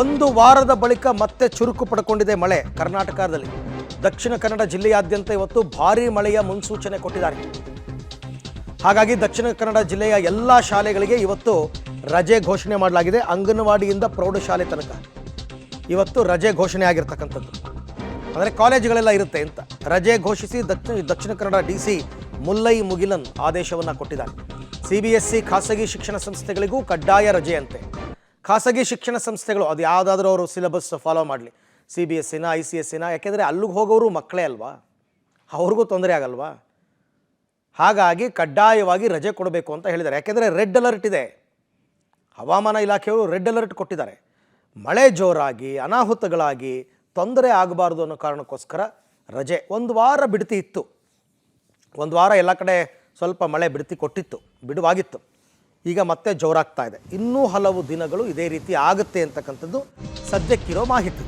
ಒಂದು ವಾರದ ಬಳಿಕ ಮತ್ತೆ ಚುರುಕು ಪಡ್ಕೊಂಡಿದೆ ಮಳೆ ಕರ್ನಾಟಕದಲ್ಲಿ. ದಕ್ಷಿಣ ಕನ್ನಡ ಜಿಲ್ಲೆಯಾದ್ಯಂತ ಇವತ್ತು ಭಾರೀ ಮಳೆಯ ಮುನ್ಸೂಚನೆ ಕೊಟ್ಟಿದ್ದಾರೆ. ಹಾಗಾಗಿ ದಕ್ಷಿಣ ಕನ್ನಡ ಜಿಲ್ಲೆಯ ಎಲ್ಲ ಶಾಲೆಗಳಿಗೆ ಇವತ್ತು ರಜೆ ಘೋಷಣೆ ಮಾಡಲಾಗಿದೆ. ಅಂಗನವಾಡಿಯಿಂದ ಪ್ರೌಢಶಾಲೆ ತನಕ ಇವತ್ತು ರಜೆ ಘೋಷಣೆ ಆಗಿರ್ತಕ್ಕಂಥದ್ದು. ಅಂದರೆ ಕಾಲೇಜುಗಳೆಲ್ಲ ಇರುತ್ತೆ ಅಂತ ರಜೆ ಘೋಷಿಸಿ ದಕ್ಷಿಣ ಕನ್ನಡ DC ಮುಲ್ಲೈ ಮುಗಿಲನ್ ಆದೇಶವನ್ನು ಕೊಟ್ಟಿದ್ದಾರೆ. CBSE ಖಾಸಗಿ ಶಿಕ್ಷಣ ಸಂಸ್ಥೆಗಳಿಗೂ ಕಡ್ಡಾಯ ರಜೆ ಅಂತೆ. ಖಾಸಗಿ ಶಿಕ್ಷಣ ಸಂಸ್ಥೆಗಳು ಅದು ಯಾವುದಾದ್ರೂ ಅವರು ಸಿಲೆಬಸ್ ಫಾಲೋ ಮಾಡಲಿ, CBSEನ ICSEನ, ಯಾಕೆಂದರೆ ಅಲ್ಲಿಗೆ ಹೋಗೋರು ಮಕ್ಕಳೇ ಅಲ್ವಾ, ಅವ್ರಿಗೂ ತೊಂದರೆ ಆಗಲ್ವಾ. ಹಾಗಾಗಿ ಕಡ್ಡಾಯವಾಗಿ ರಜೆ ಕೊಡಬೇಕು ಅಂತ ಹೇಳಿದ್ದಾರೆ. ಯಾಕೆಂದರೆ ರೆಡ್ ಅಲರ್ಟ್ ಇದೆ, ಹವಾಮಾನ ಇಲಾಖೆಯವರು ರೆಡ್ ಅಲರ್ಟ್ ಕೊಟ್ಟಿದ್ದಾರೆ. ಮಳೆ ಜೋರಾಗಿ ಅನಾಹುತಗಳಾಗಿ ತೊಂದರೆ ಆಗಬಾರ್ದು ಅನ್ನೋ ಕಾರಣಕ್ಕೋಸ್ಕರ ರಜೆ. ಒಂದು ವಾರ ಬಿಡ್ತಿ ಇತ್ತು, ಒಂದು ವಾರ ಎಲ್ಲ ಕಡೆ ಸ್ವಲ್ಪ ಮಳೆ ಬಿಡುವಾಗಿತ್ತು. ಈಗ ಮತ್ತೆ ಜೋರಾಗ್ತಾ ಇದೆ. ಇನ್ನೂ ಹಲವು ದಿನಗಳು ಇದೇ ರೀತಿ ಆಗುತ್ತೆ ಅಂತಕ್ಕಂಥದ್ದು ಸದ್ಯಕ್ಕಿರೋ ಮಾಹಿತಿ.